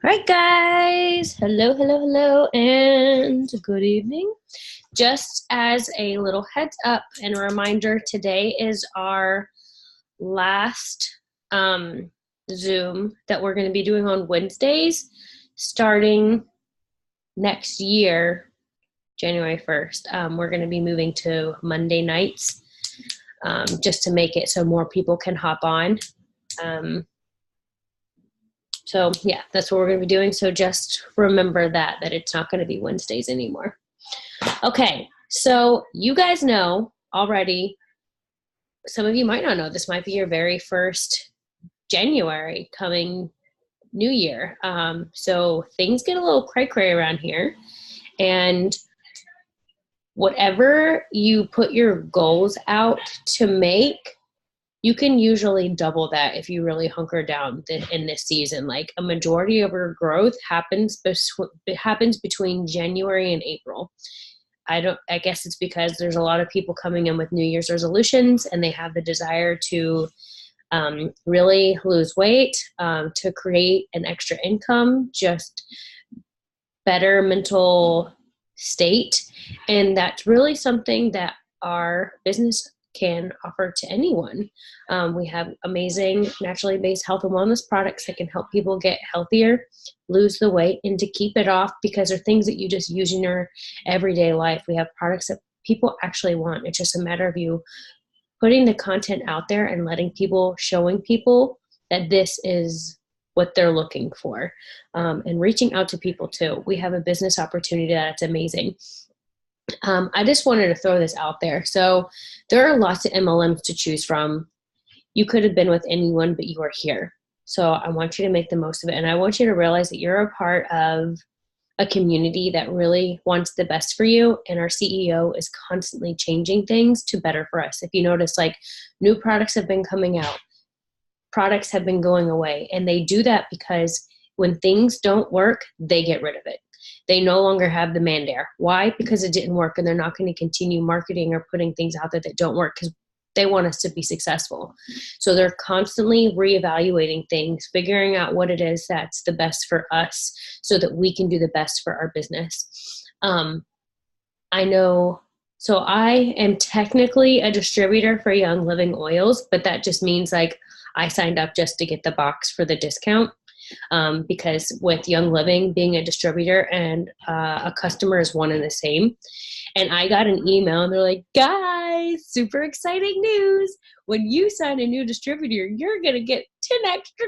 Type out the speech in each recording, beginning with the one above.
All right, guys. Hello, hello, hello, and good evening. Just as a little heads up and a reminder, today is our last Zoom that we're going to be doing on Wednesdays starting next year, January 1st. We're going to be moving to Monday nights just to make it so more people can hop on. So yeah, that's what we're going to be doing. So just remember that it's not going to be Wednesdays anymore. Okay, so you guys know already, some of you might not know, this might be your very first January coming New Year. So things get a little cray-cray around here. And whatever you put your goals out to make, you can usually double that if you really hunker down in this season. Like a majority of our growth happens between January and April. I guess it's because there's a lot of people coming in with New Year's resolutions and they have the desire to really lose weight, to create an extra income, just better mental state. And that's really something that our business can offer to anyone. We have amazing naturally based health and wellness products that can help people get healthier, lose the weight, and to keep it off, because they're things that you just use in your everyday life. We have products that people actually want. It's just a matter of you putting the content out there and showing people that this is what they're looking for, and reaching out to people too. We have a business opportunity that's amazing. I just wanted to throw this out there. So there are lots of MLMs to choose from. You could have been with anyone, but you are here. So I want you to make the most of it. And I want you to realize that you're a part of a community that really wants the best for you. And our CEO is constantly changing things to better for us. If you notice, like, new products have been coming out, products have been going away. And they do that because when things don't work, they get rid of it. They no longer have demand there. Why? Because it didn't work, and they're not going to continue marketing or putting things out there that don't work because they want us to be successful. So they're constantly reevaluating things, figuring out what it is that's the best for us so that we can do the best for our business. I know, so I am technically a distributor for Young Living Oils, but that just means like I signed up just to get the box for the discount. Because with Young Living, being a distributor and a customer is one and the same. And I got an email and they're like, guys, super exciting news. When you sign a new distributor, you're going to get $10 extra.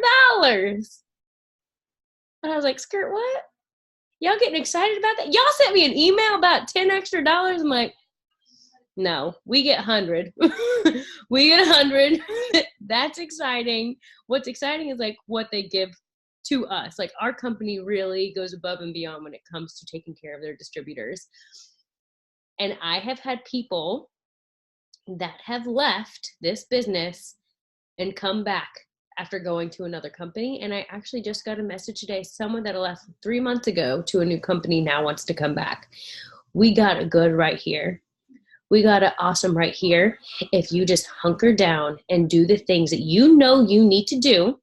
And I was like, skirt, what? Y'all getting excited about that? Y'all sent me an email about $10 extra. I'm like, no, we get 100. We get 100. That's exciting. What's exciting is like what they give to us. Like, our company really goes above and beyond when it comes to taking care of their distributors. And I have had people that have left this business and come back after going to another company. And I actually just got a message today, someone that left 3 months ago to a new company now wants to come back. We got a good right here. We got it awesome right here. If you just hunker down and do the things that you know you need to do,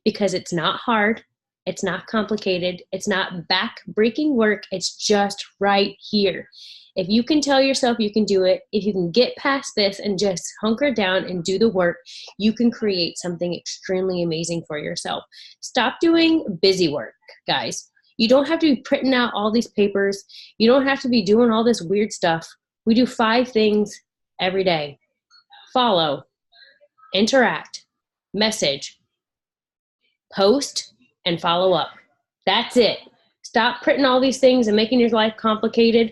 because it's not hard, it's not complicated, it's not back-breaking work, it's just right here. If you can tell yourself you can do it, if you can get past this and just hunker down and do the work, you can create something extremely amazing for yourself. Stop doing busy work, guys. You don't have to be printing out all these papers. You don't have to be doing all this weird stuff. We do 5 things every day. Follow, interact, message, post, and follow up. That's it. Stop printing all these things and making your life complicated.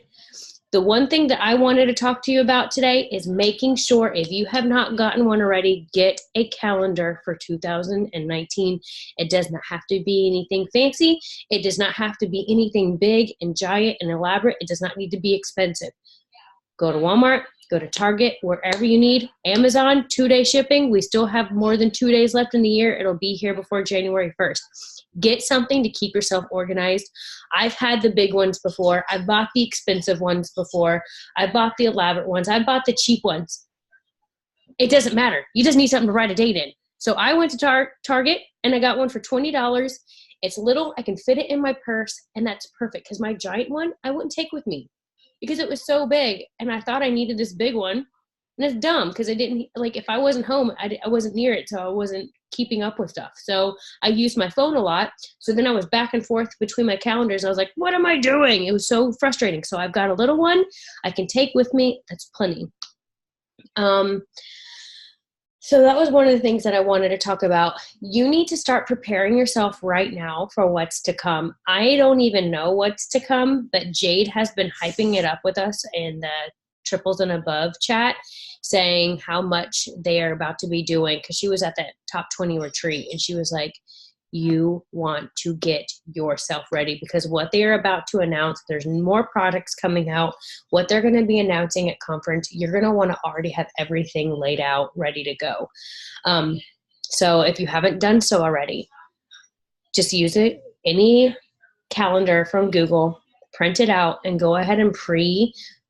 The one thing that I wanted to talk to you about today is making sure, if you have not gotten one already, get a calendar for 2019. It does not have to be anything fancy. It does not have to be anything big and giant and elaborate. It does not need to be expensive. Go to Walmart, go to Target, wherever you need. Amazon, 2-day shipping. We still have more than 2 days left in the year. It'll be here before January 1st. Get something to keep yourself organized. I've had the big ones before. I've bought the expensive ones before. I bought the elaborate ones. I bought the cheap ones. It doesn't matter. You just need something to write a date in. So I went to Target and I got one for $20. It's little, I can fit it in my purse, and that's perfect because my giant one I wouldn't take with me because it was so big, and I thought I needed this big one. And it's dumb because I didn't, like, if I wasn't home, I wasn't near it, so I wasn't keeping up with stuff. So I used my phone a lot. So then I was back and forth between my calendars. I was like, what am I doing? It was so frustrating. So I've got a little one I can take with me. That's plenty. So that was one of the things that I wanted to talk about. You need to start preparing yourself right now for what's to come. I don't even know what's to come, but Jade has been hyping it up with us in the Triples and Above chat, saying how much they are about to be doing, because she was at that top 20 retreat, and she was like, you want to get yourself ready, because what they are about to announce, there's more products coming out, what they're going to be announcing at conference, you're going to want to already have everything laid out, ready to go. So if you haven't done so already, just use it, any calendar from Google, print it out, and go ahead and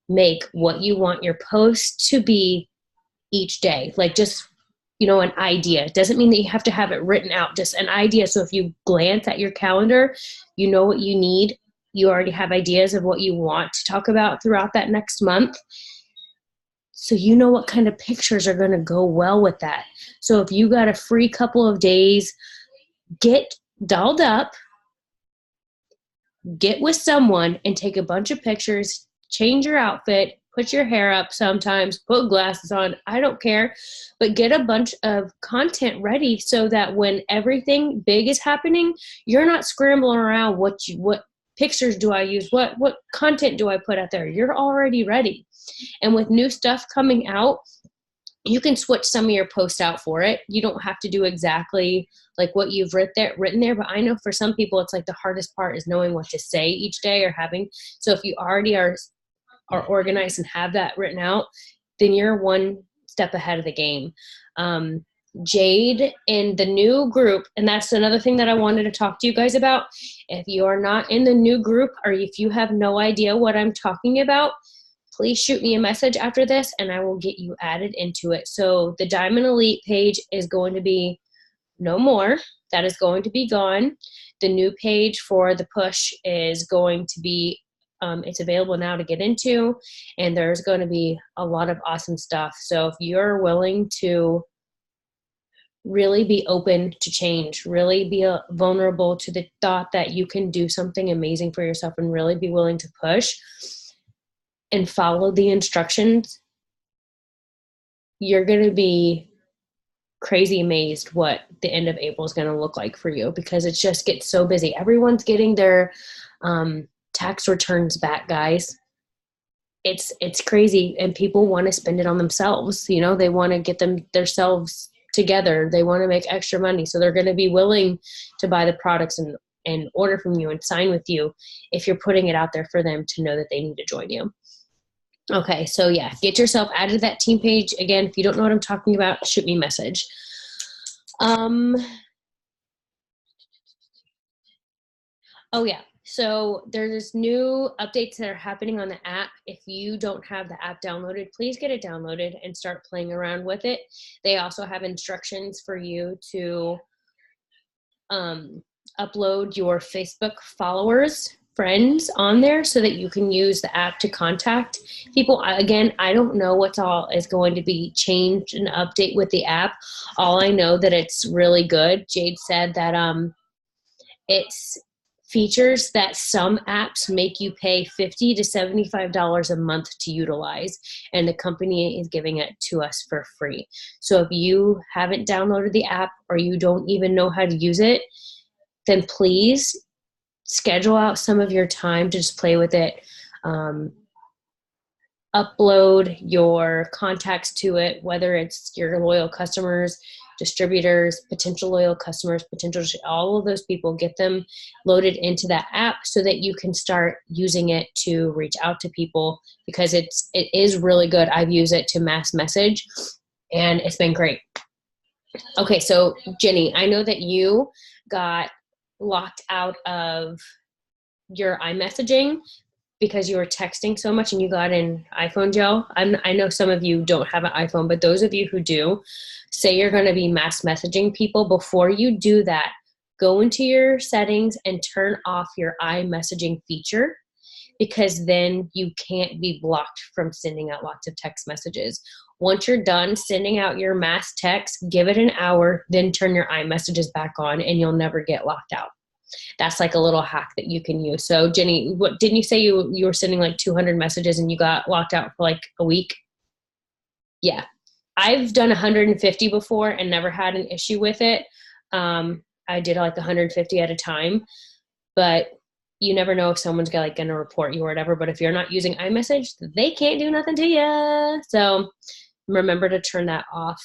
make what you want your post to be each day. Like, just, an idea. It doesn't mean that you have to have it written out, just an idea. So if you glance at your calendar, you know what you need. You already have ideas of what you want to talk about throughout that next month. So you know what kind of pictures are going to go well with that. So if you got a free couple of days, get dolled up, get with someone and take a bunch of pictures, change your outfit, put your hair up sometimes, put glasses on, I don't care, but get a bunch of content ready so that when everything big is happening, you're not scrambling around what pictures do I use, what content do I put out there? You're already ready. And with new stuff coming out, you can switch some of your posts out for it. You don't have to do exactly like what you've written there, but I know for some people it's like the hardest part is knowing what to say each day or having. So if you already are organized and have that written out, then you're one step ahead of the game. Jade in the new group, and that's another thing that I wanted to talk to you guys about. If you are not in the new group, or if you have no idea what I'm talking about, please shoot me a message after this and I will get you added into it. So the Diamond Elite page is going to be no more. That is going to be gone. The new page for the push is going to be it's available now to get into, and there's going to be a lot of awesome stuff. So if you're willing to really be open to change, really be vulnerable to the thought that you can do something amazing for yourself, and really be willing to push and follow the instructions, you're going to be crazy amazed what the end of April is going to look like for you, because it just gets so busy. Everyone's getting their tax returns back, guys. It's crazy, and people want to spend it on themselves. They want to get themselves together. They want to make extra money, so they're going to be willing to buy the products and order from you and sign with you if you're putting it out there for them to know that they need to join you. Okay, so yeah, get yourself added to that team page. Again, if you don't know what I'm talking about, shoot me a message. Oh yeah. So there's new updates that are happening on the app. If you don't have the app downloaded, please get it downloaded and start playing around with it. They also have instructions for you to upload your Facebook friends on there so that you can use the app to contact people. Again, I don't know what all is going to be changed and update with the app. All I know that it's really good. Jade said that it's features that some apps make you pay $50 to $75 a month to utilize, and the company is giving it to us for free. So if you haven't downloaded the app or you don't even know how to use it, then please schedule out some of your time to just play with it. Upload your contacts to it, whether it's your loyal customers, distributors, potential loyal customers, all of those people, get them loaded into that app so that you can start using it to reach out to people, because it is really good. I've used it to mass message and it's been great. Okay, so Jenny, I know that you got locked out of your iMessaging because you were texting so much and you got an iPhone gel. I know some of you don't have an iPhone, but those of you who do, say you're going to be mass messaging people. Before you do that, go into your settings and turn off your iMessaging feature, because then you can't be blocked from sending out lots of text messages. Once you're done sending out your mass text, give it an hour, then turn your iMessages back on, and you'll never get locked out. That's like a little hack that you can use. So Jenny, what didn't you say you were sending like 200 messages and you got locked out for like a week? Yeah. I've done 150 before and never had an issue with it. I did like 150 at a time, but you never know if someone's going to report you or whatever. But if you're not using iMessage, they can't do nothing to you. So remember to turn that off.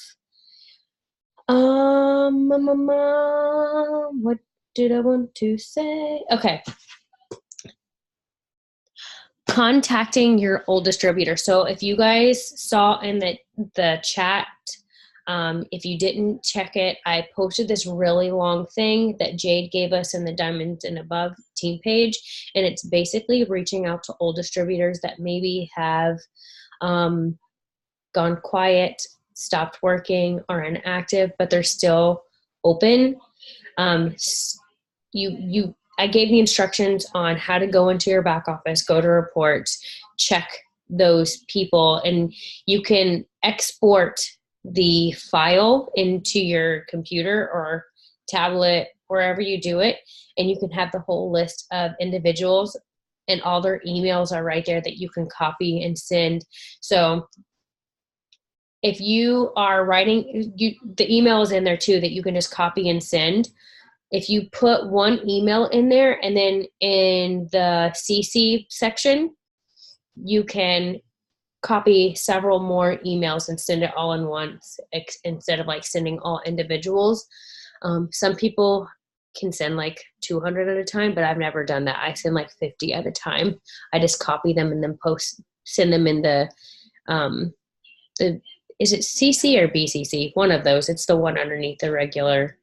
What did I want to say? Okay. Contacting your old distributor. So if you guys saw in the chat, if you didn't check it, I posted this really long thing that Jade gave us in the Diamonds and Above team page. And it's basically reaching out to old distributors that maybe have gone quiet, stopped working, or inactive, but they're still open. I gave the instructions on how to go into your back office, go to reports, check those people, and you can export the file into your computer or tablet, wherever you do it, and you can have the whole list of individuals, and all their emails are right there that you can copy and send. So if you are writing, the email is in there too that you can just copy and send. If you put one email in there and then in the CC section, you can copy several more emails and send it all in once instead of like sending all individuals. Some people can send like 200 at a time, but I've never done that. I send like 50 at a time. I just copy them and then send them in the is it CC or BCC? One of those. It's the one underneath the regular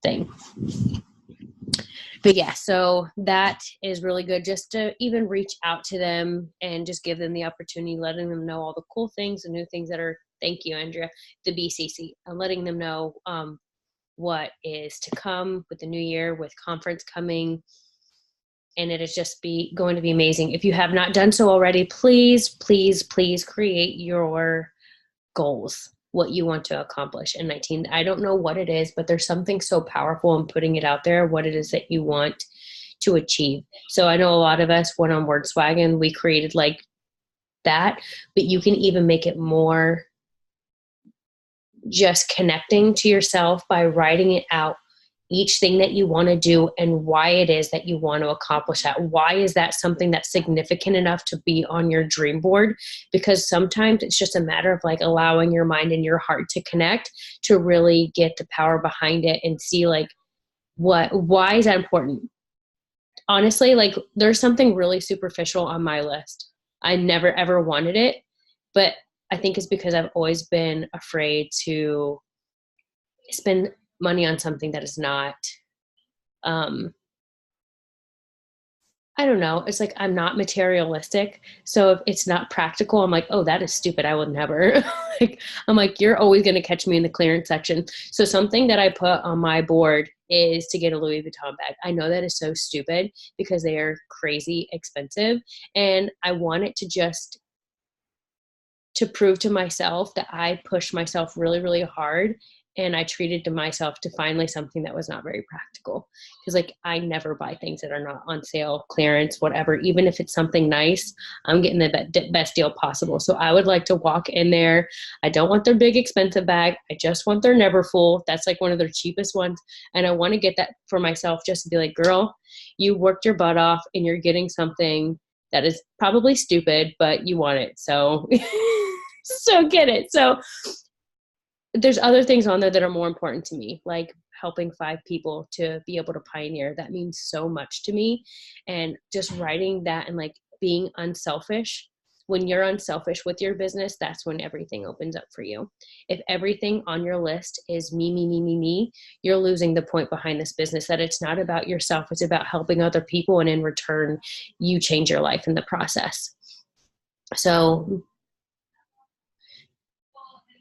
thing. But yeah, so that is really good, just to even reach out to them and just give them the opportunity, letting them know all the cool things and new things that are, thank you, Andrea, the BCC, and letting them know what is to come with the new year, with conference coming. And it is just going to be amazing. If you have not done so already, please, please, please create your goals, what you want to accomplish in 19. I don't know what it is, but there's something so powerful in putting it out there, what it is that you want to achieve. So I know a lot of us went on WordSwagon, we created like that, but you can even make it more just connecting to yourself by writing it out, each thing that you want to do and why it is that you want to accomplish that. Why is that something that's significant enough to be on your dream board? Because sometimes it's just a matter of like allowing your mind and your heart to connect, to really get the power behind it and see like why is that important? Honestly, like there's something really superficial on my list. I never ever wanted it, but I think it's because I've always been afraid to spend money on something that is not, I don't know. It's like, I'm not materialistic. So if it's not practical, I'm like, oh, that is stupid. I would never. I'm like, you're always going to catch me in the clearance section. So something that I put on my board is to get a Louis Vuitton bag. I know that is so stupid because they are crazy expensive. And I want it to prove to myself that I push myself really, really hard. And I treated to myself to finally something that was not very practical. Because like I never buy things that are not on sale, clearance, whatever. Even if it's something nice, I'm getting the best deal possible. So I would like to walk in there. I don't want their big expensive bag. I just want their Neverfull. That's like one of their cheapest ones. And I want to get that for myself, just to be like, girl, you worked your butt off and you're getting something that is probably stupid, but you want it. So, so get it. So there's other things on there that are more important to me, like helping 5 people to be able to pioneer. That means so much to me. And just writing that and like being unselfish. When you're unselfish with your business, that's when everything opens up for you. If everything on your list is me, me, me, me, me, you're losing the point behind this business, that it's not about yourself. It's about helping other people. And in return, you change your life in the process. So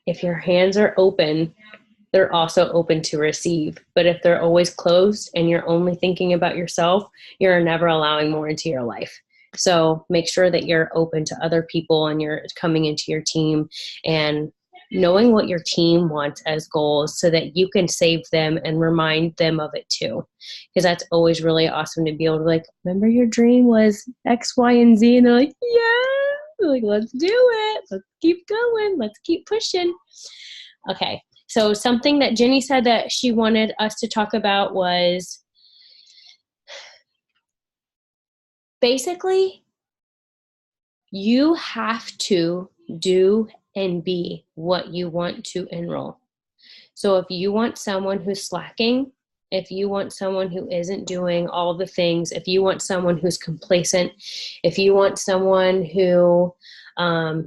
if your hands are open, they're also open to receive. But if they're always closed and you're only thinking about yourself, you're never allowing more into your life. So make sure that you're open to other people and you're coming into your team and knowing what your team wants as goals so that you can save them and remind them of it too. Because that's always really awesome to be able to like, remember your dream was X, Y, and Z. And they're like, yeah, they're like, let's do it. Let's keep going. Let's keep pushing. Okay. So something that Jenny said that she wanted us to talk about was basically you have to do and be what you want to enroll. So if you want someone who's slacking, if you want someone who isn't doing all the things, if you want someone who's complacent, if you want someone who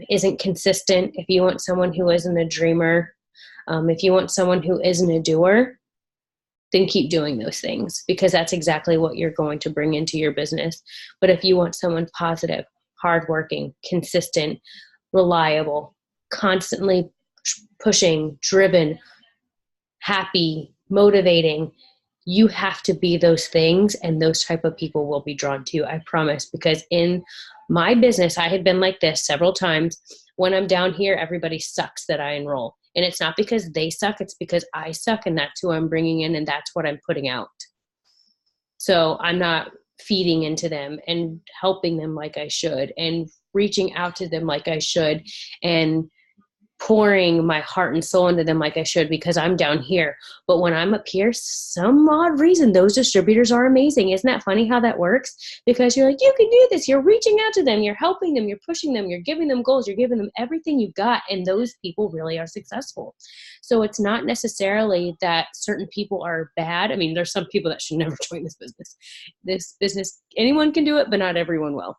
isn't consistent, if you want someone who isn't a dreamer, if you want someone who isn't a doer, then keep doing those things because that's exactly what you're going to bring into your business. But if you want someone positive, hardworking, consistent, reliable, constantly pushing, driven, happy, motivating, you have to be those things, and those type of people will be drawn to you, I promise. Because in my business, I had been like this several times. When I'm down here, everybody sucks that I enroll. And it's not because they suck, it's because I suck, and that's who I'm bringing in, and that's what I'm putting out. So I'm not feeding into them and helping them like I should and reaching out to them like I should and pouring my heart and soul into them like I should because I'm down here. But when I'm up here, some odd reason, those distributors are amazing. Isn't that funny how that works? Because you're like, you can do this. You're reaching out to them. You're helping them. You're pushing them. You're giving them goals. You're giving them everything you've got. And those people really are successful. So it's not necessarily that certain people are bad. I mean, there's some people that should never join this business. This business, anyone can do it, but not everyone will.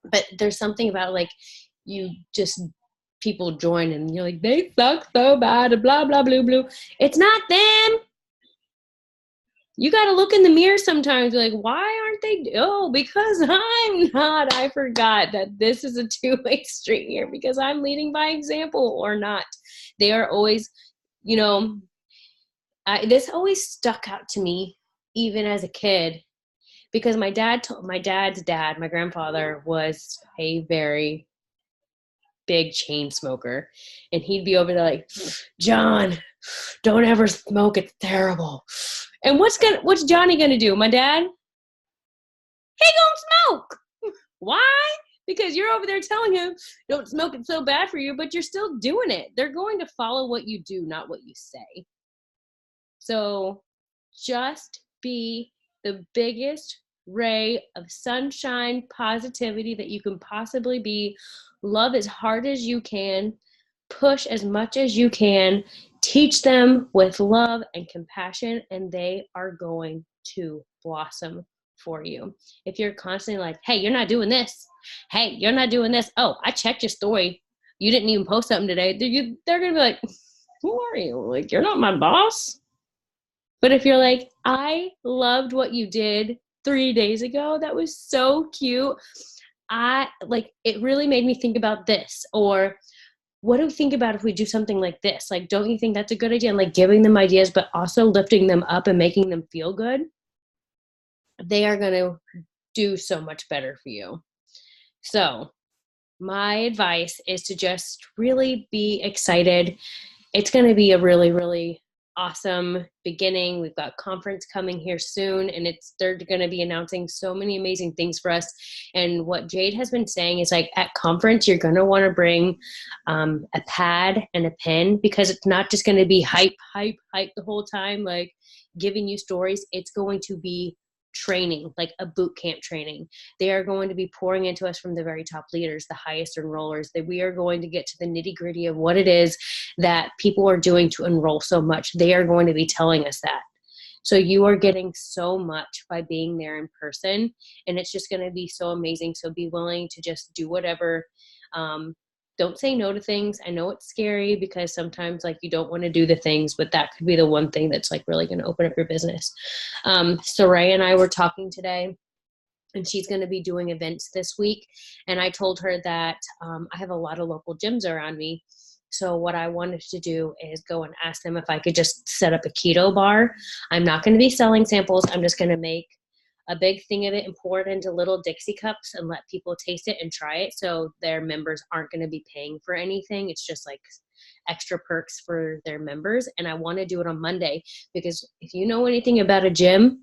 But there's something about like, you just people join and you're like, they suck so bad, blah, blah, blue, blue. It's not them. You got to look in the mirror sometimes. You're like, why aren't they? Oh, because I'm not. I forgot that this is a two-way street here because I'm leading by example or not. They are always, you know, this always stuck out to me even as a kid because my dad's dad, my grandfather, was a very big chain smoker, and he'd be over there like, John, don't ever smoke, it's terrible. And what's Johnny gonna do? My dad, he gonna smoke. Why? Because you're over there telling him don't smoke, it's so bad for you, but you're still doing it. They're going to follow what you do, not what you say. So just be the biggest ray of sunshine, positivity that you can possibly be. Love as hard as you can, push as much as you can, teach them with love and compassion, and they are going to blossom for you. If you're constantly like, hey, you're not doing this. Hey, you're not doing this. Oh, I checked your story. You didn't even post something today. They're going to be like, who are you? Like, you're not my boss. But if you're like, I loved what you did 3 days ago. That was so cute. It really made me think about this, or what do we think about if we do something like this? Like, don't you think that's a good idea? And like giving them ideas, but also lifting them up and making them feel good. They are going to do so much better for you. So my advice is to just really be excited. It's going to be a really, really awesome beginning. We've got conference coming here soon, and they're going to be announcing so many amazing things for us. And what Jade has been saying is like at conference, you're going to want to bring a pad and a pen because it's not just going to be hype the whole time, like giving you stories. It's going to be training, like a boot camp training. They are going to be pouring into us from the very top leaders, the highest enrollers, that we are going to get to the nitty gritty of what it is that people are doing to enroll so much. They are going to be telling us that. So you are getting so much by being there in person, and it's just going to be so amazing. So be willing to just do whatever. Don't say no to things. I know it's scary because sometimes like you don't want to do the things, but that could be the one thing that's like really going to open up your business. Soraya and I were talking today, and she's going to be doing events this week. And I told her that I have a lot of local gyms around me. So what I wanted to do is go and ask them if I could just set up a keto bar. I'm not going to be selling samples. I'm just going to make a big thing of it and pour it into little Dixie cups and let people taste it and try it. So their members aren't going to be paying for anything. It's just like extra perks for their members. And I want to do it on Monday because if you know anything about a gym,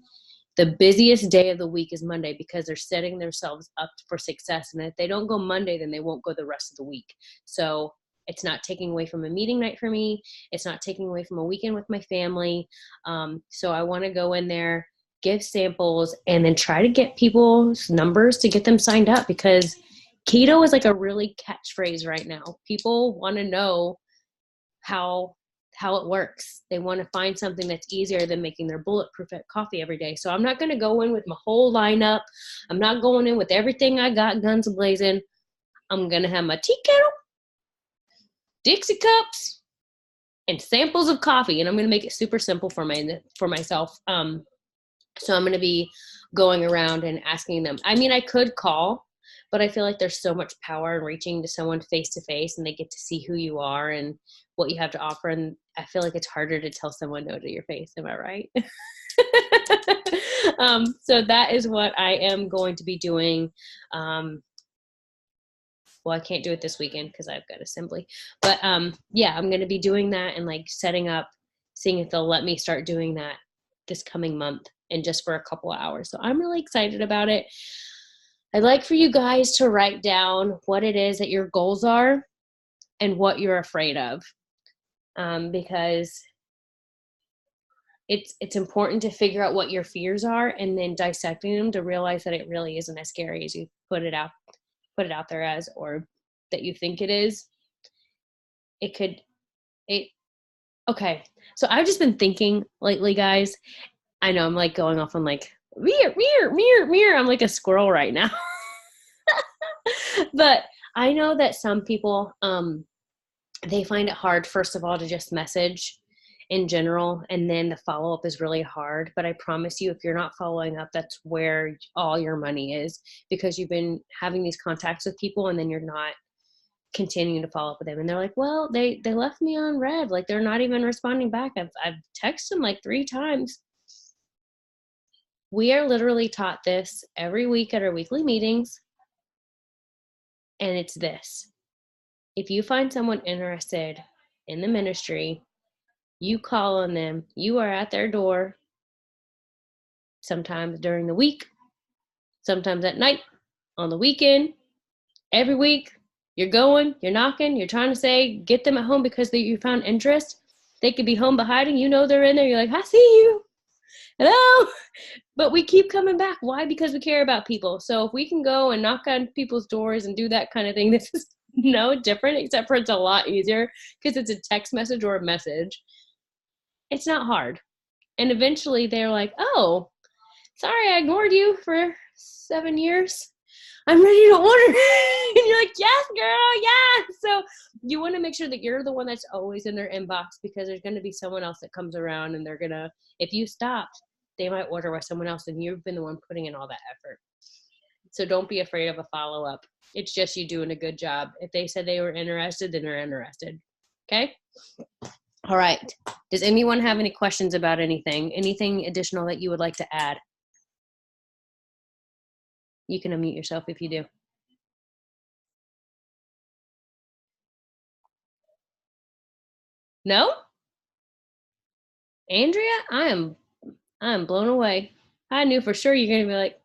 the busiest day of the week is Monday because they're setting themselves up for success. And if they don't go Monday, then they won't go the rest of the week. So it's not taking away from a meeting night for me. It's not taking away from a weekend with my family. So I want to go in there, give samples, and then try to get people's numbers to get them signed up because keto is like a really catchphrase right now. People want to know how it works. They want to find something that's easier than making their bulletproof coffee every day. So I'm not going to go in with my whole lineup. I'm not going in with everything I got guns blazing. I'm going to have my tea kettle, Dixie cups, and samples of coffee. And I'm going to make it super simple for myself. So I'm going to be going around and asking them. I mean, I could call, but I feel like there's so much power in reaching to someone face to face and they get to see who you are and what you have to offer. And I feel like it's harder to tell someone no to your face. Am I right? So that is what I am going to be doing. Well, I can't do it this weekend because I've got assembly, but yeah, I'm going to be doing that and like setting up, seeing if they'll let me start doing that this coming month and just for a couple of hours. So I'm really excited about it. I'd like for you guys to write down what it is that your goals are and what you're afraid of, because it's important to figure out what your fears are and then dissecting them to realize that it really isn't as scary as you put it out there as, or that you think it is. Okay. So I've just been thinking lately, guys. I know I'm like going off on like mirror. I'm like a squirrel right now. But I know that some people, they find it hard, first of all, to just message in general. And then the follow-up is really hard. But I promise you, if you're not following up, that's where all your money is, because you've been having these contacts with people and then you're not continuing to follow up with them. And they're like, well, they left me on red. Like they're not even responding back. I've texted them like 3 times. We are literally taught this every week at our weekly meetings. And it's this: if you find someone interested in the ministry, you call on them, you are at their door, sometimes during the week, sometimes at night, on the weekend, every week. You're going, you're knocking, you're trying to say, get them at home because you found interest. They could be home by hiding. You know they're in there. You're like, I see you. Hello. But we keep coming back. Why? Because we care about people. So if we can go and knock on people's doors and do that kind of thing, this is no different, except for it's a lot easier because it's a text message or a message. It's not hard. And eventually they're like, oh, sorry, I ignored you for 7 years. I'm ready to order. And you're like, yes, girl, yes. So you want to make sure that you're the one that's always in their inbox, because there's going to be someone else that comes around and they're going to, if you stopped, they might order with someone else and you've been the one putting in all that effort. So don't be afraid of a follow-up. It's just you doing a good job. If they said they were interested, then they're interested. Okay? All right. Does anyone have any questions about anything? Anything additional that you would like to add? You can unmute yourself if you do. No? Andrea, I am blown away. I knew for sure you're going to be like,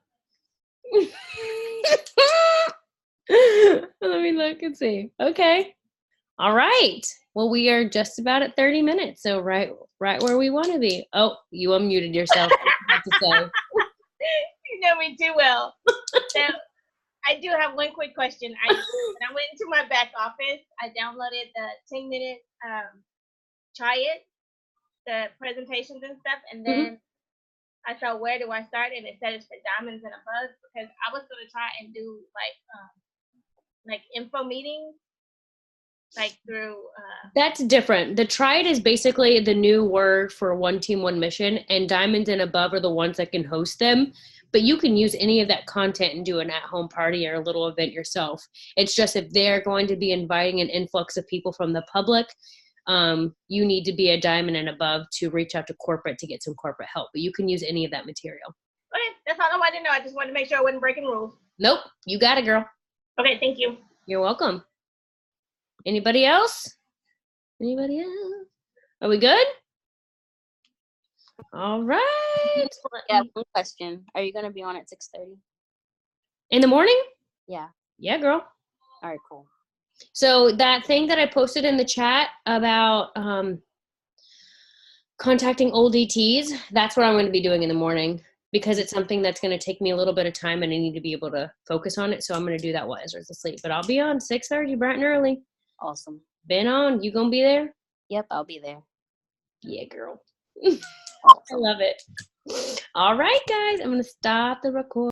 let me look and see. Okay. All right. Well, we are just about at 30 minutes. So right where we want to be. Oh, you unmuted yourself. You know me too well. Now, I do have one quick question. When I went into my back office, I downloaded the 10-minute try it, the presentations and stuff, and then I saw, where do I start? And it said it's for diamonds and above, because I was going to try and do like info meetings like through. That's different. The Triad is basically the new word for one team, one mission, and Diamonds and above are the ones that can host them. But you can use any of that content and do an at-home party or a little event yourself. It's just if they're going to be inviting an influx of people from the public, you need to be a diamond and above to reach out to corporate to get some corporate help. But you can use any of that material. Okay, that's all I wanted to know. I just wanted to make sure I wasn't breaking rules. Nope, you got it, girl. Okay, thank you. You're welcome. Anybody else? Anybody else? Are we good? All right. Yeah, one question. Are you gonna be on at 6:30? In the morning? Yeah. Yeah, girl. All right, cool. So that thing that I posted in the chat about contacting old ETs, that's what I'm going to be doing in the morning because it's something that's going to take me a little bit of time and I need to be able to focus on it. So I'm going to do that while Ezra's asleep. But I'll be on 6:30 bright and early. Awesome. Been on. You going to be there? Yep, I'll be there. Yeah, girl. Awesome. I love it. All right, guys. I'm going to stop the record.